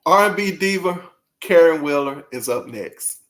R&B diva Karen Wheeler is up next.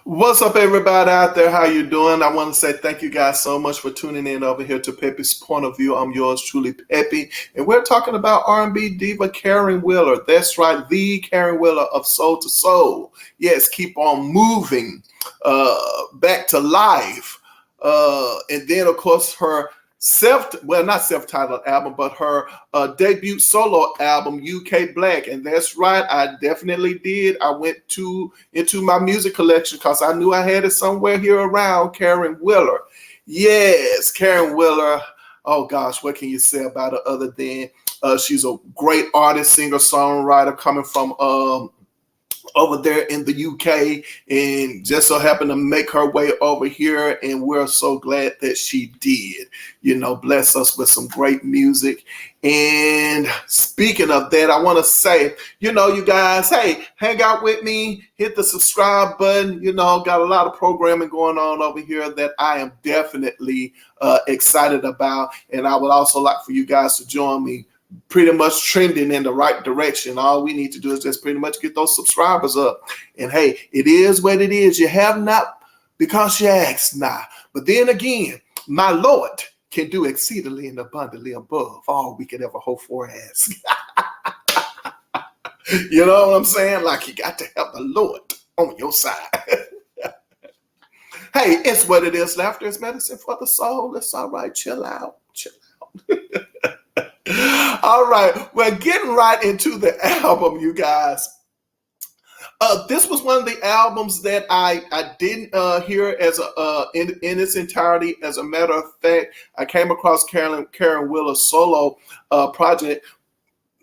What's up, everybody out there? How you doing? I want to say thank you guys so much for tuning in over here to Peppie's Point of View. I'm yours truly, Peppie, and we're talking about R&B diva Karen Wheeler. That's right, the Karen Wheeler of Soul to Soul. Yes, keep on moving, back to life, and then of course her not self-titled album, but her debut solo album, UK Black. And that's right, I definitely did. I went into my music collection because I knew I had it somewhere here around. Karen Wheeler. Yes, Karen Wheeler. Oh gosh, what can you say about her other than she's a great artist, singer, songwriter coming from over there in the UK, and just so happened to make her way over here, and we're so glad that she did. You know, bless us with some great music. And speaking of that, I want to say, you know, you guys, hey, hang out with me, hit the subscribe button. You know, got a lot of programming going on over here that I am definitely excited about, and I would also like for you guys to join me, pretty much trending in the right direction. All we need to do is just pretty much get those subscribers up. And hey, it is what it is. You have not because you ask not. But then again, my Lord can do exceedingly and abundantly above all we could ever hope for or ask. You know what I'm saying? Like, you got to have the Lord on your side. Hey, it's what it is. Laughter is medicine for the soul. It's all right. Chill out. Chill out. All right, we're getting right into the album, you guys. This was one of the albums that I didn't hear as in its entirety. As a matter of fact, I came across Karen Wheeler's solo project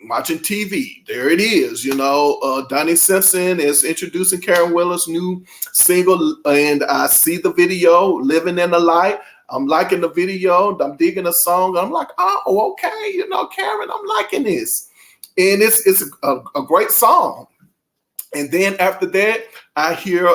watching TV. There it is. You know, Donnie Simpson is introducing Karen Wheeler's new single, and I see the video, Living in the Light. I'm liking the video. I'm digging the song. I'm like, oh, okay. You know, Karen, I'm liking this. And it's a great song. And then after that, I hear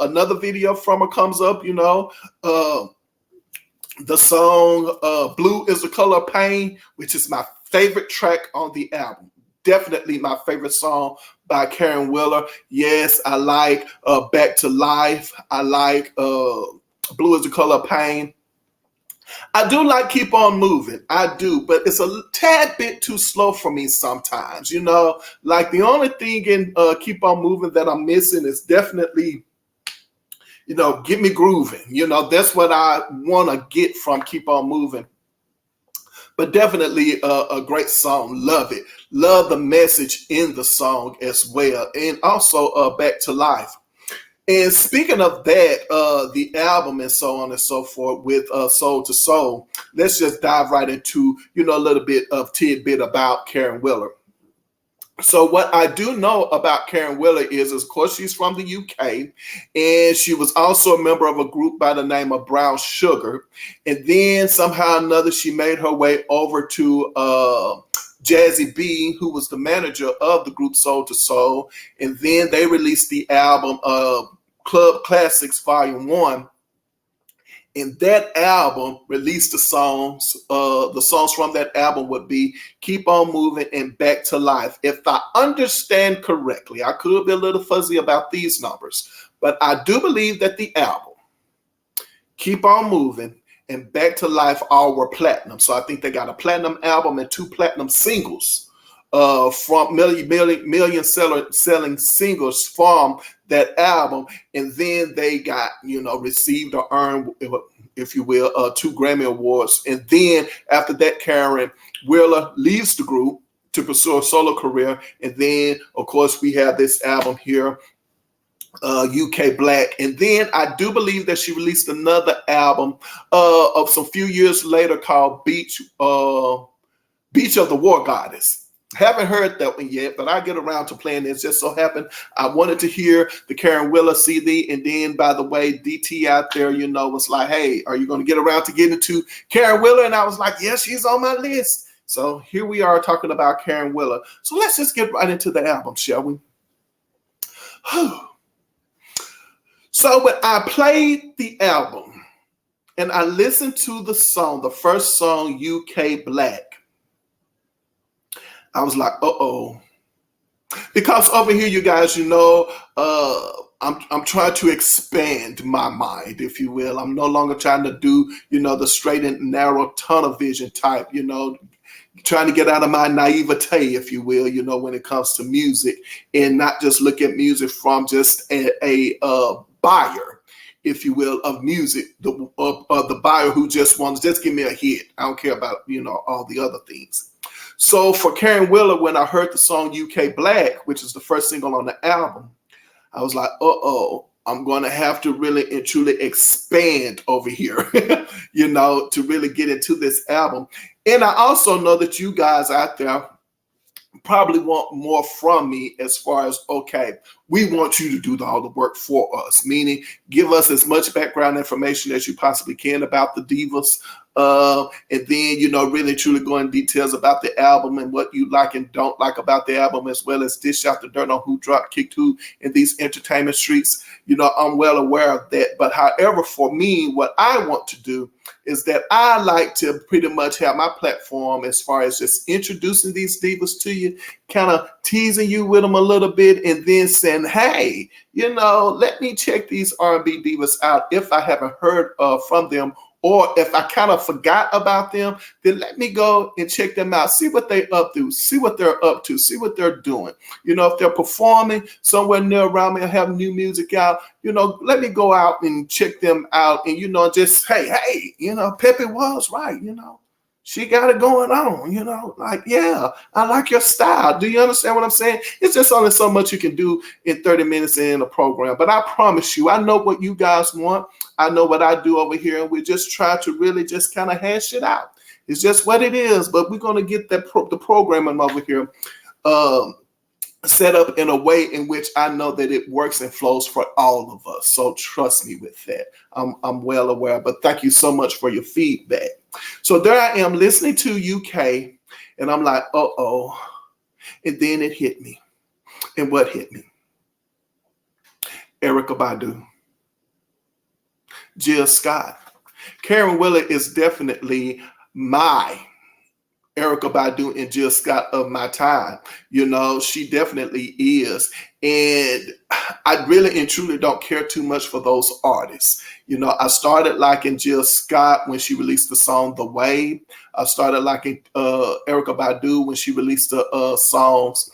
another video from her comes up, you know, the song Blue is the Color of Pain, which is my favorite track on the album. Definitely my favorite song by Karen Wheeler. Yes, I like Back to Life. I like Blue is the Color of Pain. I do like Keep On Moving. I do, but it's a tad bit too slow for me sometimes, you know. Like, the only thing in Keep On Moving that I'm missing is definitely, you know, Get Me Grooving. You know, that's what I want to get from Keep On Moving. But definitely a great song. Love it. Love the message in the song as well. And also Back to Life. And speaking of that, the album and so on and so forth with Soul to Soul, let's just dive right into, you know, a little bit of tidbit about Karen Wheeler. So what I do know about Karen Wheeler is, of course, she's from the UK, and she was also a member of a group by the name of Brown Sugar. And then somehow or another, she made her way over to Jazzy B, who was the manager of the group Soul to Soul. And then they released the album Club Classics Volume 1. And that album released the songs. The songs from that album would be Keep On Moving and Back to Life. If I understand correctly, I could be a little fuzzy about these numbers, but I do believe that the album Keep On Moving and Back to Life all were platinum. So I think they got a platinum album and 2 platinum singles from million selling singles from that album. And then they got, you know, received or earned, if you will, 2 Grammy Awards. And then after that, Karen Wheeler leaves the group to pursue a solo career. And then, of course, we have this album here, UK Black. And then I do believe that she released another album of some few years later called Beach of the War Goddess. Haven't heard that one yet, but I get around to playing this. Just so happened I wanted to hear the Karen Willer CD. And then, by the way, DT out there, was like, hey, are you going to get around to getting to Karen Willer? And I was like, yes, she's on my list. So here we are talking about Karen Willer. So let's just get right into the album, shall we? So when I played the album and I listened to the song, the first song, UK Black, I was like, uh-oh. Because over here, you guys, I'm trying to expand my mind, if you will. I'm no longer trying to do, the straight and narrow tunnel vision type, trying to get out of my naivete, if you will, when it comes to music, and not just look at music from just a buyer, if you will, of music, the buyer who just wants, just give me a hit. I don't care about, all the other things. So for Karen Willer, when I heard the song UK Black, which is the first single on the album, I was like, uh-oh, I'm going to have to really and truly expand over here, to really get into this album. And I also know that you guys out there probably want more from me as far as, okay, we want you to do all the work for us, meaning give us as much background information as you possibly can about the Divas. And then, really truly go in details about the album and what you like and don't like about the album, as well as dish out the dirt on who dropped, kicked who in these entertainment streets. I'm well aware of that. But however, for me, what I want to do is that I like to pretty much have my platform as far as just introducing these divas to you, kind of teasing you with them a little bit, and then saying, hey, let me check these R&B divas out if I haven't heard from them. Or if I kind of forgot about them, then let me go and check them out, see what they're up to, see what they're up to, see what they're doing. If they're performing somewhere near around me or have new music out, let me go out and check them out and, just, hey, Peppie was right, she got it going on, like, yeah, I like your style. Do you understand what I'm saying? It's just only so much you can do in 30 minutes in a program. But I promise you, I know what you guys want. I know what I do over here. And we just try to really just kind of hash it out. It's just what it is. But we're going to get the programming over here set up in a way in which I know that it works and flows for all of us. So trust me with that. I'm well aware. But thank you so much for your feedback. So there I am listening to UK, and I'm like, uh-oh. And then it hit me. And what hit me? Erykah Badu. Jill Scott. Karen Willer is definitely my Erykah Badu and Jill Scott of my time. She definitely is. And I really and truly don't care too much for those artists. I started liking Jill Scott when she released the song The Way. I started liking Erykah Badu when she released the songs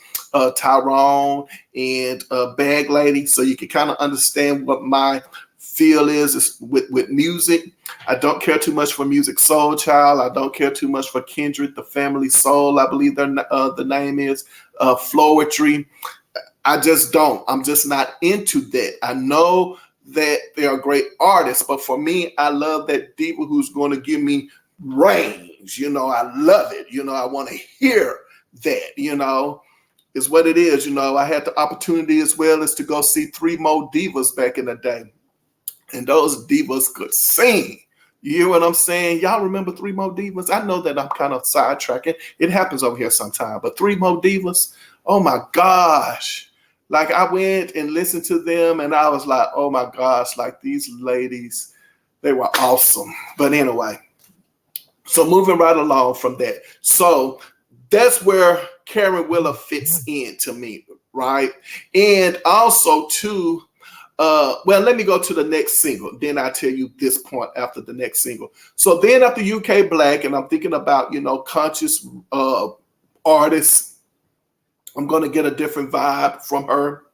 Tyrone and Bag Lady. So you can kind of understand what my feel is with music. I don't care too much for Music Soul Child. I don't care too much for Kindred, The Family Soul, I believe the name is, Flowetry. I just don't. I'm just not into that. I know that they are great artists, but for me, I love that diva who's going to give me range. I love it. I want to hear that, is what it is. I had the opportunity as well as to go see 3 More Divas back in the day. And those divas could sing. You hear what I'm saying? Y'all remember 3 More Divas? I know that I'm kind of sidetracking. It happens over here sometime. But 3 More Divas, oh my gosh. Like I went and listened to them and I was like, oh my gosh, like these ladies, they were awesome. But anyway, so moving right along from that. So that's where Karen Willer fits in to me, right? And also too, well, let me go to the next single. Then I'll tell you this point after the next single. So then after UK Black, and I'm thinking about, conscious artists, I'm going to get a different vibe from her.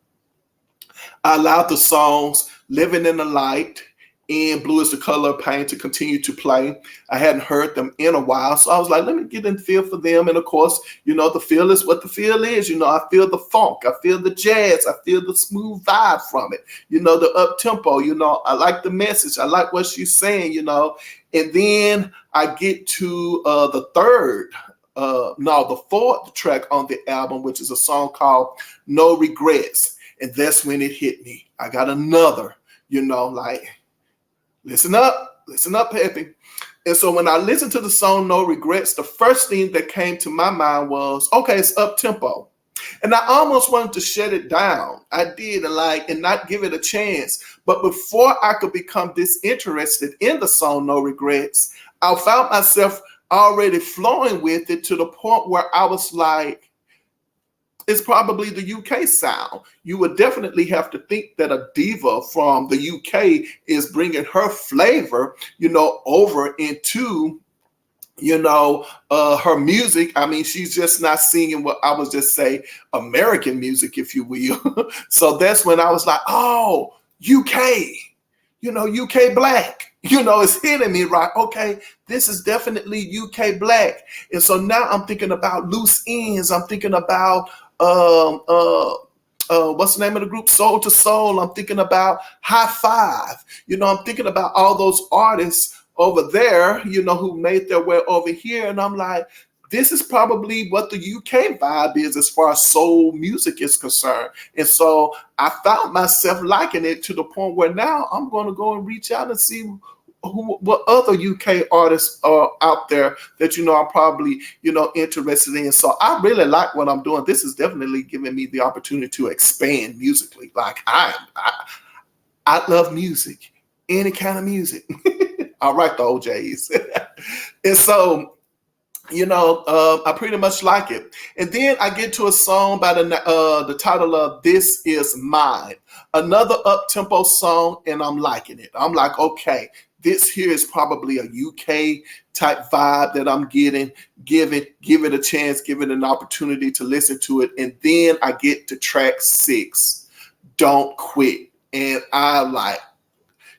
I allowed the songs Living in the Light and Blue is the Color of Pain to continue to play. I hadn't heard them in a while, so I was like, let me get in feel for them. And of course, the feel is what the feel is. I feel the funk, I feel the jazz, I feel the smooth vibe from it. The up tempo. I like the message, I like what she's saying. And then I get to the fourth track on the album, which is a song called No Regrets. And that's when it hit me. I got another, listen up, Peppie. And so when I listened to the song No Regrets, the first thing that came to my mind was, okay, it's up tempo. And I almost wanted to shut it down. I did, and not give it a chance. But before I could become disinterested in the song No Regrets, I found myself already flowing with it to the point where I was like, it's probably the UK sound. You would definitely have to think that a diva from the UK is bringing her flavor, over into, her music. I mean, she's just not singing what I would just say American music, if you will. So that's when I was like, oh, UK, UK black. It's hitting me right. Okay, this is definitely UK black. And so now I'm thinking about Loose Ends. I'm thinking about what's the name of the group? Soul to Soul. I'm thinking about High Five. I'm thinking about all those artists over there, who made their way over here. And I'm like, this is probably what the UK vibe is as far as soul music is concerned. And so I found myself liking it to the point where now I'm going to go and reach out and see what other UK artists are out there that, I'm probably, interested in. So I really like what I'm doing. This is definitely giving me the opportunity to expand musically. Like I love music, any kind of music. I write the OJs. And so, I pretty much like it. And then I get to a song by the title of This Is Mine, another up-tempo song, and I'm liking it. I'm like, okay, this here is probably a UK type vibe that I'm getting. Give it a chance, give it an opportunity to listen to it. And then I get to track 6, Don't Quit. And I like,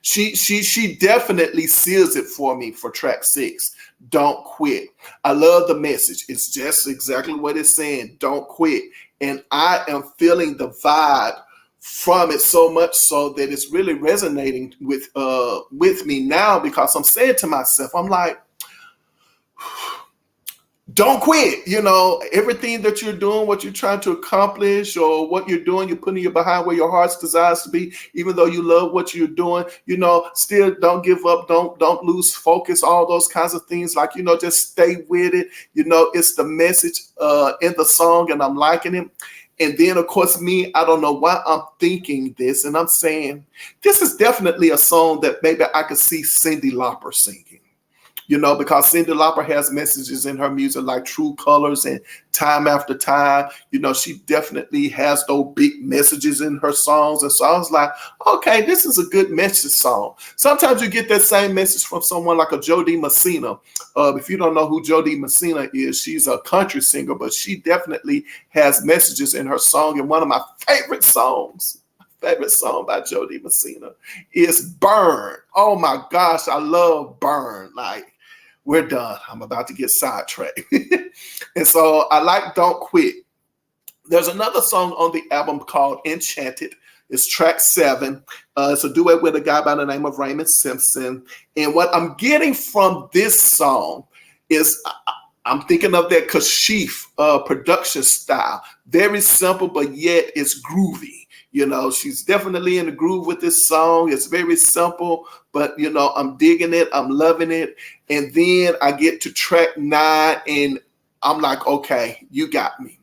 she definitely seals it for me for track 6. Don't quit. I love the message. It's just exactly what it's saying. Don't quit. And I am feeling the vibe from it so much so that it's really resonating with me now, because I'm saying to myself, I'm like, don't quit. Everything that you're doing, what you're trying to accomplish, or what you're doing, you're putting your behind where your heart's desires to be, even though you love what you're doing, still don't give up, don't lose focus, all those kinds of things. Like, just stay with it. It's the message in the song, and I'm liking it. And then, of course, me, I don't know why I'm thinking this, and I'm saying this is definitely a song that maybe I could see Cyndi Lauper singing. Because Cyndi Lauper has messages in her music like True Colors and Time After Time. She definitely has those big messages in her songs. And so I was like, okay, this is a good message song. Sometimes you get that same message from someone like a Jody Messina. If you don't know who Jody Messina is, she's a country singer, but she definitely has messages in her song. And one of my favorite song by Jody Messina is Burn. Oh my gosh, I love Burn. Like, we're done. I'm about to get sidetracked. And so I like Don't Quit. There's another song on the album called Enchanted. It's track 7. It's a duet with a guy by the name of Raymond Simpson. And what I'm getting from this song is I'm thinking of that Kashif production style. Very simple, but yet it's groovy. She's definitely in the groove with this song. It's very simple, but, I'm digging it. I'm loving it. And then I get to track 9 and I'm like, okay, you got me.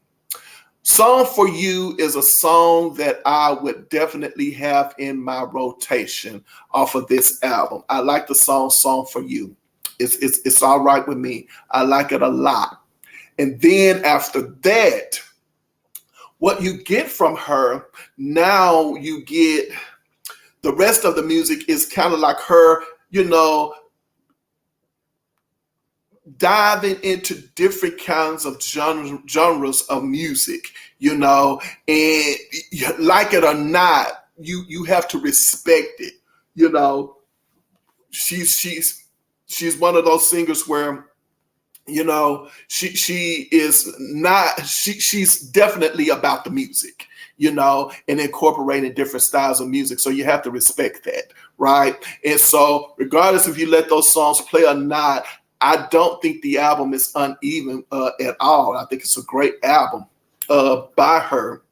Song for You is a song that I would definitely have in my rotation off of this album. I like the song for You. It's all right with me. I like it a lot. And then after that, what you get from her, now you get the rest of the music is kind of like her, diving into different kinds of genres of music, and like it or not, you have to respect it, she's one of those singers where, you know, she is not, she's definitely about the music, you know, and incorporating different styles of music. So you have to respect that, right? And so regardless if you let those songs play or not, I don't think the album is uneven at all. I think it's a great album by her,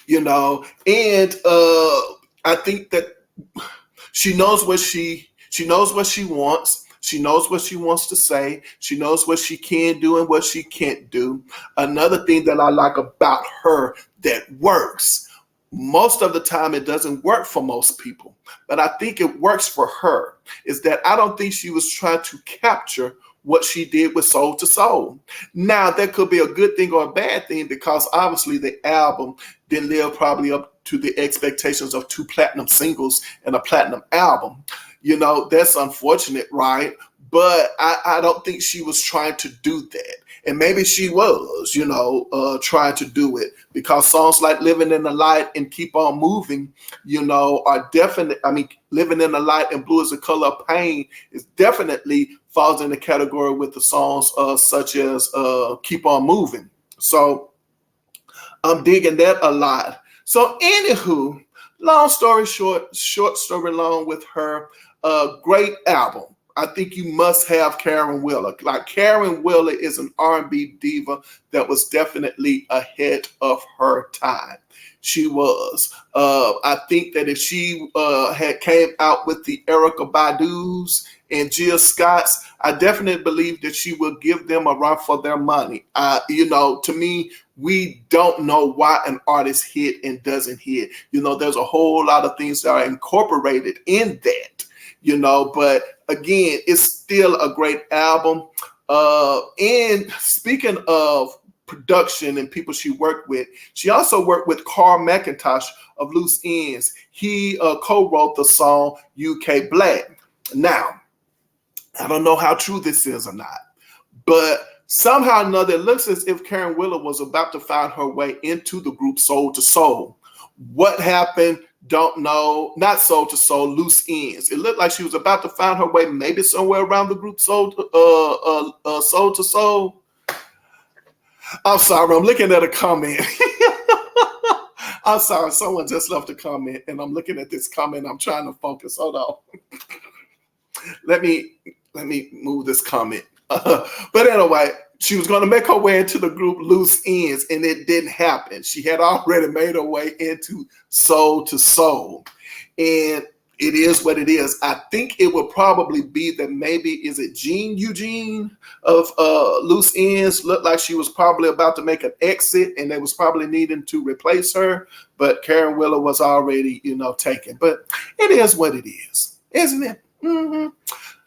you know, and I think that she knows what she knows what she wants. She knows what she wants to say. She knows what she can do and what she can't do. Another thing that I like about her that works, most of the time it doesn't work for most people, but I think it works for her, is that I don't think she was trying to capture what she did with Soul to Soul. Now, that could be a good thing or a bad thing, because obviously the album didn't live probably up to the expectations of 2 platinum singles and a platinum album. You know, that's unfortunate, right? But I don't think she was trying to do that. And maybe she was, you know, trying to do it, because songs like Living in the Light and Keep on Moving, you know, are definite. I mean, Living in the Light and Blue is the Color of Pain is definitely falls in the category with the songs such as Keep on Moving. So I'm digging that a lot. So anywho, long story short, short story long with her, great album. I think you must have Karen Wheeler. Like, Karen Wheeler is an R&B diva that was definitely ahead of her time. She was. I think that if she had came out with the Erykah Badu's and Jill Scott's, I definitely believe that she will give them a run for their money. You know, to me, we don't know why an artist hit and doesn't hit. You know, there's a whole lot of things that are incorporated in that, you know, but again, it's still a great album. And speaking of production and people she worked with, she also worked with Carl McIntosh of Loose Ends. He co-wrote the song UK Black. Now, I don't know how true this is or not, but somehow or another, it looks as if Karen Wheeler was about to find her way into the group Soul to Soul. What happened? Don't know. Not Soul to Soul, Loose Ends. It looked like she was about to find her way, maybe somewhere around the group Soul to Soul. I'm sorry, I'm looking at a comment. I'm sorry, someone just left a comment, and I'm looking at this comment. I'm trying to focus. Hold on. Let me move this comment. But anyway, she was going to make her way into the group Loose Ends, and it didn't happen. She had already made her way into Soul to Soul, and it is what it is. I think it would probably be that maybe, is it Eugene of Loose Ends? Looked like she was probably about to make an exit, and they was probably needing to replace her, but Karen Wheeler was already, you know, taken. But it is what it is, isn't it? Mm-hmm.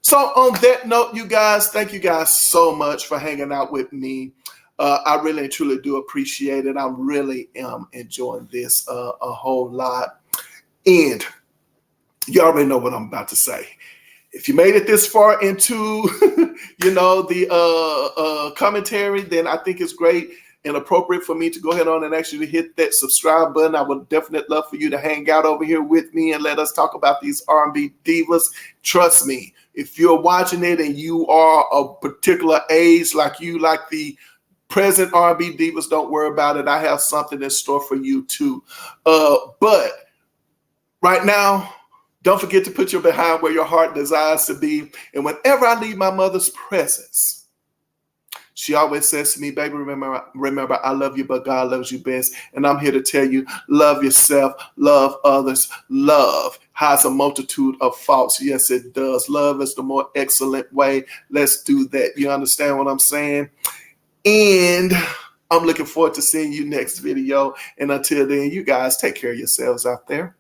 So on that note, you guys, thank you guys so much for hanging out with me. I really and truly do appreciate it. I really am enjoying this a whole lot. And you already know what I'm about to say. If you made it this far into, you know, the commentary, then I think it's great and appropriate for me to go ahead on and actually hit that subscribe button. I would definitely love for you to hang out over here with me and let us talk about these R&B divas. Trust me, if you're watching it and you are a particular age, like the present R&B divas, don't worry about it. I have something in store for you too. But right now, don't forget to put your behind where your heart desires to be. And whenever I leave my mother's presence, she always says to me, baby, remember, I love you, but God loves you best. And I'm here to tell you, love yourself, love others. Love has a multitude of faults. Yes, it does. Love is the more excellent way. Let's do that. You understand what I'm saying? And I'm looking forward to seeing you next video. And until then, you guys take care of yourselves out there.